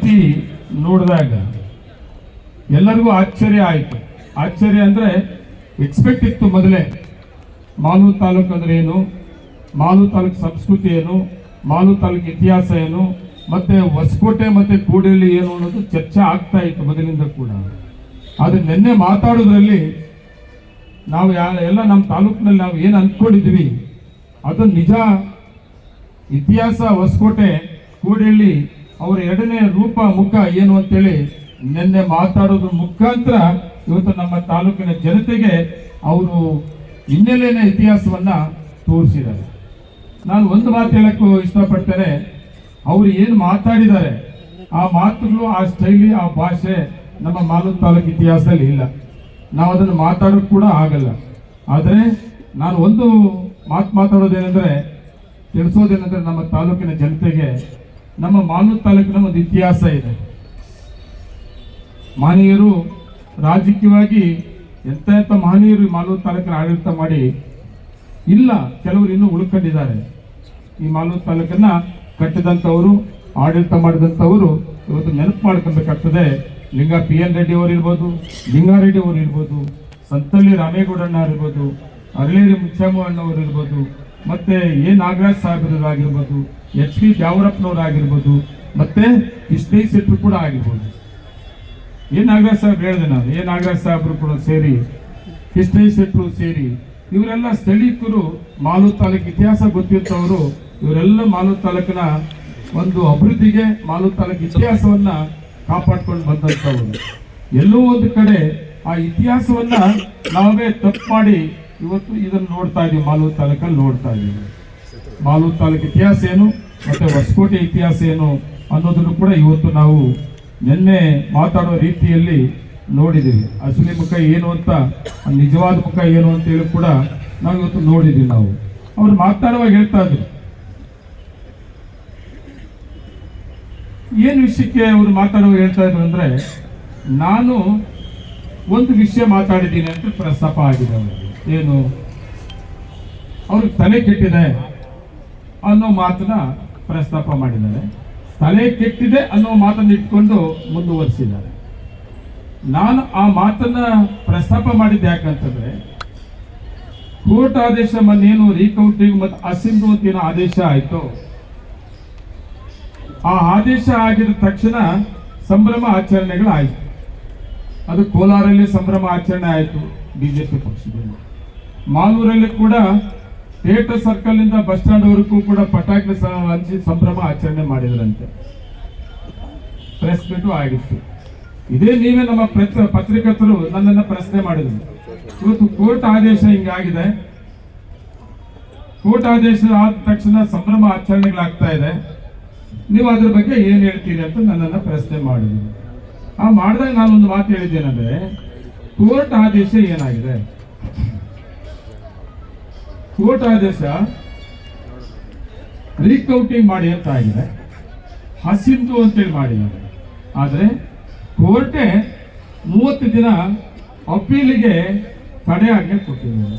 ರೀತಿ ನೋಡಿದಾಗ ಎಲ್ಲರಿಗೂ ಆಶ್ಚರ್ಯ ಆಯಿತು. ಆಶ್ಚರ್ಯ ಅಂದರೆ ಎಕ್ಸ್ಪೆಕ್ಟ್ ಇತ್ತು ಮೊದಲೇ. ಮಾಲೂರು ತಾಲೂಕು ಅಂದ್ರೆ ಏನು, ಮಾಲೂರು ತಾಲೂಕು ಸಂಸ್ಕೃತಿ ಏನು, ಮಾಲೂರು ತಾಲೂಕು ಇತಿಹಾಸ ಏನು, ಮತ್ತೆ ಹೊಸಕೋಟೆ ಮತ್ತೆ ಕೂಡಳ್ಳಿ ಏನು ಅನ್ನೋದು ಚರ್ಚೆ ಆಗ್ತಾ ಇತ್ತು ಮೊದಲಿಂದ ಕೂಡ. ಆದರೆ ನಿನ್ನೆ ಮಾತಾಡೋದ್ರಲ್ಲಿ ನಾವು ಎಲ್ಲ ನಮ್ಮ ತಾಲೂಕಿನಲ್ಲಿ ನಾವು ಏನು ಅಂದ್ಕೊಂಡಿದ್ವಿ ಅದು ನಿಜ. ಇತಿಹಾಸ ಹೊಸಕೋಟೆ ಕೂಡಳ್ಳಿ ಅವರ ಎರಡನೇ ರೂಪ ಮುಖ ಏನು ಅಂತೇಳಿ ನಿನ್ನೆ ಮಾತಾಡೋದ್ರ ಮುಖಾಂತರ ಇವತ್ತು ನಮ್ಮ ತಾಲೂಕಿನ ಜನತೆಗೆ ಅವರು ಹಿನ್ನೆಲೆಯ ಇತಿಹಾಸವನ್ನ ತೋರಿಸಿದ್ದಾರೆ. ನಾನು ಒಂದು ಮಾತು ಹೇಳಕ್ಕೂ ಇಷ್ಟಪಡ್ತೇನೆ, ಅವರು ಏನು ಮಾತಾಡಿದ್ದಾರೆ ಆ ಮಾತುಗಳು, ಆ ಶೈಲಿ, ಆ ಭಾಷೆ ನಮ್ಮ ಮಾಲೂರು ತಾಲೂಕು ಇತಿಹಾಸದಲ್ಲಿ ಇಲ್ಲ. ನಾವು ಅದನ್ನು ಮಾತಾಡೋಕೆ ಕೂಡ ಆಗಲ್ಲ. ಆದರೆ ನಾನು ಒಂದು ಮಾತಾಡೋದೇನೆಂದರೆ, ತಿಳಿಸೋದೇನೆಂದರೆ, ನಮ್ಮ ತಾಲೂಕಿನ ಜನತೆಗೆ ನಮ್ಮ ಮಾಲೂರು ತಾಲೂಕಿನ ಒಂದು ಇತಿಹಾಸ ಇದೆ. ಮಹನೀಯರು ರಾಜಕೀಯವಾಗಿ ಎಂತ ಮಹನೀಯರು ಮಾಲೂರು ತಾಲೂಕಿನ ಆಡಳಿತ ಮಾಡಿ ಇಲ್ಲ, ಕೆಲವರು ಇನ್ನೂ ಉಳ್ಕೊಂಡಿದ್ದಾರೆ. ಈ ಮಾಲೂರು ತಾಲೂಕನ್ನ ಕಟ್ಟಿದಂಥವರು, ಆಡಳಿತ ಮಾಡಿದಂಥವರು ಇವತ್ತು ನೆನಪು ಮಾಡ್ಕೊಬೇಕಾಗ್ತದೆ. ಲಿಂಗ PN ರೆಡ್ಡಿ ಅವರು ಇರ್ಬೋದು, ಲಿಂಗಾರೆಡ್ಡಿ ಅವರು ಇರ್ಬೋದು, ಸಂತಳ್ಳಿ ರಾಮೇಗೌಡಣ್ಣ ಇರ್ಬೋದು, ಅರಳೇರಿ ಮುಚ್ಚಮ್ಮಣ್ಣವರು ಇರ್ಬೋದು, ಮತ್ತೆ ನಾಗರಾಜ್ ಸಾಹೇಬರಾಗಿರ್ಬೋದು, HP ದ್ಯಾವರಪ್ಪನವರಾಗಿರ್ಬೋದು, ಮತ್ತೆ ಕೃಷ್ಣೇ ಶೆಟ್ಟರು ಕೂಡ ಆಗಿರ್ಬೋದು. ನಾಗರಾಜ್ ಸಾಹೇಬ್ ಹೇಳಿದೆ ನಾನು, ನಾಗರಾಜ್ ಸಾಹೇಬರು ಕೂಡ ಸೇರಿ, ಕೃಷ್ಣೇ ಶೆಟ್ಟರು ಸೇರಿ, ಇವರೆಲ್ಲ ಸ್ಥಳೀಕರು, ಮಾಲೂರು ತಾಲೂಕು ಇತಿಹಾಸ ಗೊತ್ತಿರ್ತವರು. ಇವರೆಲ್ಲ ಮಾಲೂರು ತಾಲೂಕಿನ ಒಂದು ಅಭಿವೃದ್ಧಿಗೆ, ಮಾಲೂರು ತಾಲೂಕು ಇತಿಹಾಸವನ್ನ ಕಾಪಾಡ್ಕೊಂಡು ಬಂದಂಥವ್ರು. ಎಲ್ಲೋ ಒಂದು ಕಡೆ ಆ ಇತಿಹಾಸವನ್ನ ನಾವೇ ತಪ್ಪು ಮಾಡಿ ಇವತ್ತು ಇದನ್ನು ನೋಡ್ತಾ ಇದೀವಿ, ಮಾಲೂರು ತಾಲೂಕಲ್ಲಿ ನೋಡ್ತಾ ಇದೀವಿ. ಮಾಲೂರು ತಾಲೂಕು ಇತಿಹಾಸ ಏನು ಮತ್ತೆ ಹೊಸಕೋಟೆ ಇತಿಹಾಸ ಏನು ಅನ್ನೋದನ್ನು ಕೂಡ ಇವತ್ತು ನಾವು ನಿನ್ನೆ ಮಾತಾಡೋ ರೀತಿಯಲ್ಲಿ ನೋಡಿದ್ದೀವಿ. ಅಸಲಿ ಮುಖ ಏನು ಅಂತ, ನಿಜವಾದ ಮುಖ ಏನು ಅಂತ ಹೇಳಿ ಕೂಡ ನಾವು ಇವತ್ತು ನೋಡಿದ್ದೀವಿ. ನಾವು ಅವ್ರು ಮಾತಾಡುವಾಗ ಹೇಳ್ತಾ ಇದ್ರು, ಏನು ವಿಷಯಕ್ಕೆ ಅವರು ಮಾತಾಡುವಾಗ ಹೇಳ್ತಾ ಇದ್ರು ಅಂದ್ರೆ, ನಾನು ಒಂದು ವಿಷಯ ಮಾತಾಡಿದ್ದೀನಿ ಅಂತ ಪ್ರಸ್ತಾಪ ಆಗಿದೆ ಅವರಿಗೆ. ಏನು, ಅವ್ರಿಗೆ ತಲೆ ಕೆಟ್ಟಿದೆ ಅನ್ನೋ ಮಾತನ್ನ ಪ್ರಸ್ತಾಪ ಮಾಡಿದ್ದಾರೆ. ತಲೆ ಕೆಟ್ಟಿದೆ ಅನ್ನೋ ಮಾತನ್ನು ಇಟ್ಕೊಂಡು ಮುಂದುವರಿಸಿದ್ದಾರೆ. ನಾನು ಆ ಮಾತನ್ನ ಪ್ರಸ್ತಾಪ ಮಾಡಿದ್ದೆ ಯಾಕಂತಂದ್ರೆ, ಕೋರ್ಟ್ ಆದೇಶ ಮೊನ್ನೇನು ರೀಕೌಂಟಿಂಗ್ ಮತ್ತು ಅಸಿಂಧು ಅಂತ ಏನೋ ಆದೇಶ ಆಯಿತು, ಆ ಆದೇಶ ಆಗಿದ ತಕ್ಷಣ ಸಂಭ್ರಮ ಆಚರಣೆಗಳು ಆಯಿತು. ಅದು ಕೋಲಾರಲ್ಲಿ ಸಂಭ್ರಮ ಆಚರಣೆ ಆಯಿತು ಬಿಜೆಪಿ ಪಕ್ಷದಲ್ಲಿ. ಮಾಲೂರಲ್ಲಿ ಕೂಡ ಥಿಯೇಟರ್ ಸರ್ಕಲ್ ನಿಂದ ಬಸ್ ಸ್ಟ್ಯಾಂಡ್ ವರೆಗೂ ಕೂಡ ಪಟಾಕಿ ಹಂಚಿ ಸಂಭ್ರಮ ಆಚರಣೆ ಮಾಡಿದ್ರಂತೆ. ಪ್ರೆಸ್ ಮೀಟು ಆಗಿತ್ತು. ಇದೇ ನೀವೇ ನಮ್ಮ ಪತ್ರಿಕರ್ತರು ನನ್ನನ್ನು ಪ್ರಶ್ನೆ ಮಾಡಿದ್ರು, ಇವತ್ತು ಕೋರ್ಟ್ ಆದೇಶ ಹಿಂಗಾಗಿದೆ, ಕೋರ್ಟ್ ಆದೇಶ ಆದ ತಕ್ಷಣ ಸಂಭ್ರಮ ಆಚರಣೆಗಳಾಗ್ತಾ ಇದೆ, ನೀವು ಅದ್ರ ಬಗ್ಗೆ ಏನ್ ಹೇಳ್ತೀರಿ ಅಂತ ನನ್ನನ್ನು ಪ್ರಶ್ನೆ ಮಾಡಿದ್ರು. ಆ ಮಾಡಿದಾಗ ನಾನೊಂದು ಮಾತು ಹೇಳಿದ್ದೇನೆಂದ್ರೆ, ಕೋರ್ಟ್ ಆದೇಶ ಏನಾಗಿದೆ, ಕೋರ್ಟ್ ಆದೇಶ ರೀಕೌಂಟಿಂಗ್ ಮಾಡಿ ಅಂತ ಆಗಿದೆ, ಹಸಿಂದು ಅಂತೇಳಿ ಮಾಡಿದ್ದಾರೆ. ಆದರೆ ಕೋರ್ಟೇ 30 ದಿನ ಅಪೀಲಿಗೆ ತಡೆಯಾಜ್ಞೆ ಕೊಟ್ಟಿದ್ದಾರೆ.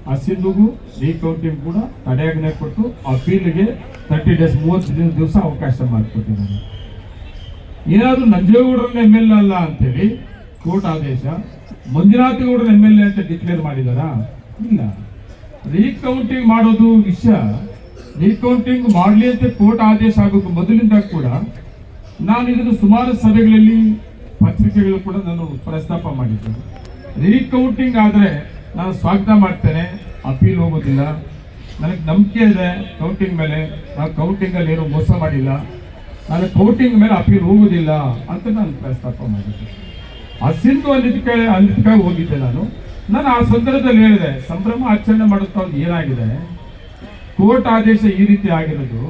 ಹಸಿಂದುಗೂ ರೀಕೌಂಟಿಂಗ್ ಕೂಡ ತಡೆಯಾಜ್ಞೆ ಕೊಟ್ಟು ಅಪೀಲಿಗೆ 30 ಡೇಸ್ 30 ದಿವಸ ಅವಕಾಶ ಮಾಡಿಕೊಟ್ಟಿದ್ದಾರೆ. ಏನಾದರೂ ನಂಜೇಗೌಡರನ್ನ MLA ಅಲ್ಲ ಅಂತೇಳಿ ಕೋರ್ಟ್ ಆದೇಶ ಮಂಜುನಾಥಗೌಡರ MLA ಅಂತ ಡಿಕ್ಲೇರ್ ಮಾಡಿದಾರಾ? ಇಲ್ಲ. ರೀಕೌಂಟಿಂಗ್ ಮಾಡೋದು ವಿಷಯ, ರೀಕೌಂಟಿಂಗ್ ಮಾಡಲಿ ಅಂತ ಕೋರ್ಟ್ ಆದೇಶ ಆಗೋದು ಮೊದಲಿಂದ ಕೂಡ ನಾನು ಇದನ್ನು ಸುಮಾರು ಸಭೆಗಳಲ್ಲಿ, ಪತ್ರಿಕೆಗಳು ಕೂಡ ನಾನು ಪ್ರಸ್ತಾಪ ಮಾಡಿದ್ದೇನೆ. ರೀಕೌಂಟಿಂಗ್ ಆದರೆ ನಾನು ಸ್ವಾಗತ ಮಾಡ್ತೇನೆ, ಅಪೀಲ್ ಹೋಗೋದಿಲ್ಲ. ನನಗೆ ನಂಬಿಕೆ ಇದೆ ಕೌಂಟಿಂಗ್ ಮೇಲೆ, ನಾವು ಕೌಂಟಿಂಗಲ್ಲಿ ಏನೂ ಮೋಸ ಮಾಡಿಲ್ಲ, ನಾನು ಕೌಂಟಿಂಗ್ ಮೇಲೆ ಅಪೀಲ್ ಹೋಗುವುದಿಲ್ಲ ಅಂತ ನಾನು ಪ್ರಸ್ತಾಪ ಮಾಡಿದ್ದೆ. ಅಸಿಂಧು ಅಂದಿದ್ದಕ್ಕಾಗಿ ಹೋಗಿದ್ದೆ ನಾನು ಆ ಸಂದರ್ಭದಲ್ಲಿ ಹೇಳಿದೆ, ಸಂಭ್ರಮ ಆಚರಣೆ ಮಾಡುತ್ತಾ ಏನಾಗಿದೆ, ಕೋರ್ಟ್ ಆದೇಶ ಈ ರೀತಿ ಆಗಿರೋದು,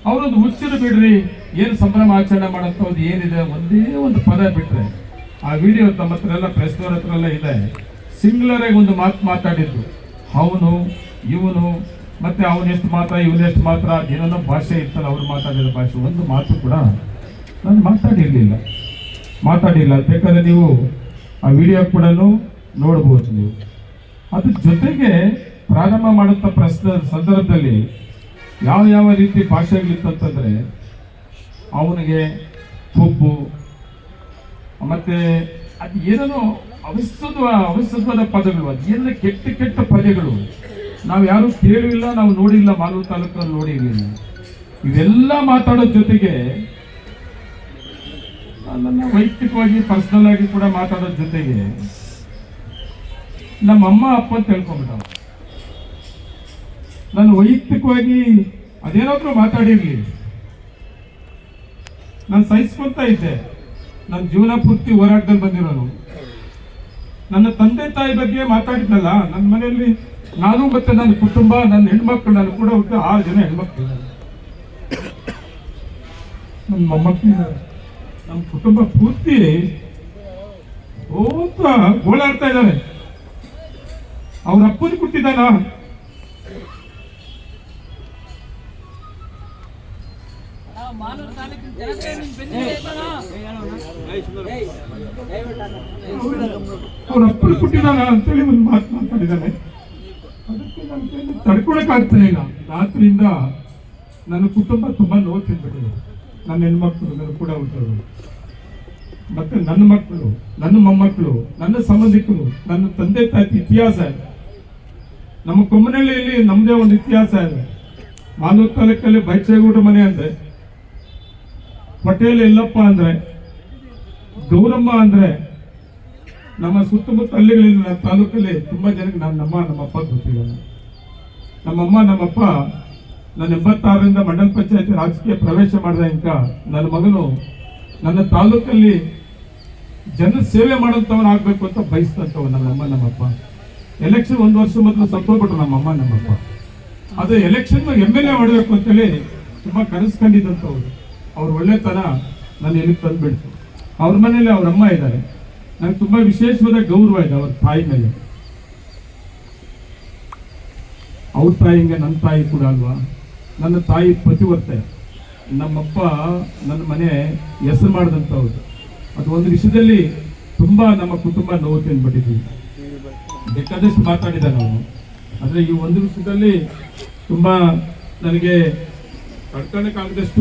ಅವರೊಂದು ಹುಚ್ಚಿರು ಬಿಡ್ರಿ, ಏನು ಸಂಭ್ರಮ ಆಚರಣೆ ಮಾಡೋದು ಏನಿದೆ, ಒಂದೇ ಒಂದು ಪದ ಬಿಟ್ರೆ ಆ ವಿಡಿಯೋ ತಮ್ಮ ಹತ್ರ ಎಲ್ಲ ಪ್ರೆಸ್ನವ್ರ ಹತ್ರ ಎಲ್ಲ ಇದೆ. ಸಿಂಗ್ಲರ್ ಆಗಿ ಒಂದು ಮಾತು ಮಾತಾಡಿದ್ದು, ಅವನು ಇವನು ಮತ್ತೆ ಅವನೆಷ್ಟು ಮಾತ್ರ ಇವನೆಷ್ಟು ಮಾತ್ರ ಏನೇನೋ ಭಾಷೆ ಇರ್ತಲ್ಲ, ಅವ್ರು ಮಾತಾಡಿದ ಭಾಷೆ ಒಂದು ಮಾತು ಕೂಡ ನಾನು ಮಾತಾಡಿಲ್ಲ. ಬೇಕಾದ್ರೆ ನೀವು ಆ ವಿಡಿಯೋ ಕೂಡ ನೋಡ್ಬೋದು ನೀವು. ಅದ್ರ ಜೊತೆಗೆ ಪ್ರಾರಂಭ ಮಾಡುತ್ತಾ ಪ್ರಶ್ನೆ ಸಂದರ್ಭದಲ್ಲಿ ಯಾವ ರೀತಿ ಭಾಷೆಗಳಿತ್ತಂತಂದ್ರೆ, ಅವನಿಗೆ ಕೊಬ್ಬು, ಮತ್ತೆ ಅದು ಏನೇನೋ ಅವಶ್ಯಕವಾದ ಪದಗಳು, ಅದೇನ ಕೆಟ್ಟ ಕೆಟ್ಟ ಪದಗಳು ನಾವು ಯಾರು ಕೇಳಿಲ್ಲ, ನಾವು ನೋಡಿಲ್ಲ, ಮಾಲೂರು ತಾಲೂಕಲ್ಲಿ ನೋಡಿರಲಿಲ್ಲ. ಇವೆಲ್ಲ ಮಾತಾಡೋದ್ ಜೊತೆಗೆ ನನ್ನ ವೈಯಕ್ತಿಕವಾಗಿ ಪರ್ಸನಲ್ ಆಗಿ ಕೂಡ ಮಾತಾಡೋದ್ ಜೊತೆಗೆ ನಮ್ಮ ಅಮ್ಮ ಅಪ್ಪ ಅಂತ ತಿಳ್ಕೊಂಡ್ಬಿಟ್ಟ. ನಾನು ವೈಯಕ್ತಿಕವಾಗಿ ಅದೇನಾದ್ರೂ ಮಾತಾಡಿರ್ಲಿ, ನಾನು ಸಹಿಸ್ಕೊಳ್ತಾ ಇದ್ದೆ. ನನ್ನ ಜೀವನ ಪೂರ್ತಿ ಹೋರಾಟದಲ್ಲಿ ಬಂದಿರೋನು. ನನ್ನ ತಂದೆ ತಾಯಿ ಬಗ್ಗೆ ಮಾತಾಡಿದ್ನಲ್ಲ, ನನ್ನ ಮನೆಯಲ್ಲಿ ನಾನು ಮತ್ತೆ ನನ್ನ ಕುಟುಂಬ, ನನ್ನ ಹೆಣ್ಮಕ್ಳು, ನಾನು ಕೂಡ 6 ಜನ ಹೆಣ್ಮಕ್ಳು, ನನ್ನ ಮೊಮ್ಮಕ್ಕಳು, ನಮ್ಮ ಕುಟುಂಬ ಪೂರ್ತಿ ಗೋಳಾಡ್ತಾ ಇದ್ದಾರೆ. ಅವ್ರ ಅಪ್ಪನ ಕೊಟ್ಟಿದ್ದಾನ, ಅವ್ರ ಅಪ್ಪನ ಕೊಟ್ಟಿದ್ದಾನ ಅಂತೇಳಿ ಒಂದು ಮಾತು ಮಾತಾಡಿದ್ದಾನೆ. ಅದಕ್ಕೆ ನನ್ನ ಕೈಯಲ್ಲಿ ತಡ್ಕೊಳಕ್ ಆಗ್ತಾ ಇಲ್ಲ. ರಾತ್ರಿಯಿಂದ ನನ್ನ ಕುಟುಂಬ ತುಂಬಾ ನೋವು ತಿಂದ್ಬಿಟ್ಟಿದೆ. ನನ್ನ ಹೆಣ್ಮಕ್ಳು, ನನ್ನ ಕೂಡ ಹುಟ್ಟೋರು, ಮತ್ತೆ ನನ್ನ ಮಕ್ಕಳು, ನನ್ನ ಮೊಮ್ಮಕ್ಕಳು, ನನ್ನ ಸಂಬಂಧಿಕರು, ನನ್ನ ತಂದೆ ತಾಯಿ ಇತಿಹಾಸ ಇದೆ. ನಮ್ಮ ಕೊಮ್ಮನಹಳ್ಳಿಯಲ್ಲಿ ನಮ್ಮದೇ ಒಂದು ಇತಿಹಾಸ ಇದೆ. ಮಾಲೂರು ತಾಲೂಕಲ್ಲಿ ಬೈಚೇಗೌಡ ಮನೆ ಅಂದ್ರೆ, ಪಟೇಲ್ ಎಲ್ಲಪ್ಪ ಅಂದ್ರೆ, ಗೌರಮ್ಮ ಅಂದ್ರೆ, ನಮ್ಮ ಸುತ್ತಮುತ್ತ ಹಳ್ಳಿಗಳಲ್ಲಿ ನನ್ನ ತಾಲೂಕಲ್ಲಿ ತುಂಬಾ ಜನಕ್ಕೆ ನಮ್ಮಪ್ಪ ಗೊತ್ತಿಲ್ಲ. ನಮ್ಮಮ್ಮ ನಮ್ಮಪ್ಪ ನಾನು 86ರಿಂದ ಮಂಡಲ ಪಂಚಾಯತಿ ರಾಜಕೀಯ ಪ್ರವೇಶ ಮಾಡಿದ ಇಂಕ ನನ್ನ ಮಗನು ನನ್ನ ತಾಲೂಕಲ್ಲಿ ಜನ ಸೇವೆ ಮಾಡೋಂಥವನಾಗಬೇಕು ಅಂತ ಬಯಸ್ತಂತವ ನಮ್ಮಮ್ಮ ನಮ್ಮಪ್ಪ. ಎಲೆಕ್ಷನ್ 1 ವರ್ಷ ಮೊದಲು ಸತ್ತೋಗ್ಬಿಟ್ರು ನಮ್ಮಮ್ಮ ನಮ್ಮಪ್ಪ. ಅದು ಎಲೆಕ್ಷನ್ MLA ಮಾಡಬೇಕು ಅಂತೇಳಿ ತುಂಬಾ ಕನಸ್ಕೊಂಡಿದ್ದಂಥವ್ರು. ಅವ್ರ ಒಳ್ಳೆತನ ನಾನು ಎಲ್ಲಿಗೆ ತಂದ್ಬಿಡ್ತು. ಅವ್ರ ಮನೇಲಿ ಅವ್ರ ಅಮ್ಮ ಇದ್ದಾರೆ. ನನಗೆ ತುಂಬಾ ವಿಶೇಷವಾದ ಗೌರವ ಇದೆ ಅವ್ರ ತಾಯಿ ಮೇಲೆ. ಅವ್ರ ತಾಯಿಗೆ ನನ್ನ ತಾಯಿ ಕೂಡ ಅಲ್ವಾ. ನನ್ನ ತಾಯಿ ಪತಿವರ್ತೆ, ನಮ್ಮಪ್ಪ ನನ್ನ ಮನೆ ಹೆಸರು ಮಾಡಿದಂಥವ್ರು. ಅದು ಒಂದು ವಿಷಯದಲ್ಲಿ ತುಂಬಾ ನಮ್ಮ ಕುಟುಂಬ ನೋವು ತಿಂದ್ಬಿಟ್ಟಿದ್ವಿ. ಬೇಕಾದಷ್ಟು ಮಾತಾಡಿದ ನಾವು, ಆದರೆ ಈ ಒಂದು ವಿಷಯದಲ್ಲಿ ತುಂಬಾ ನನಗೆ ತಡ್ಕೊಳಕ್ಕಾಗದಷ್ಟು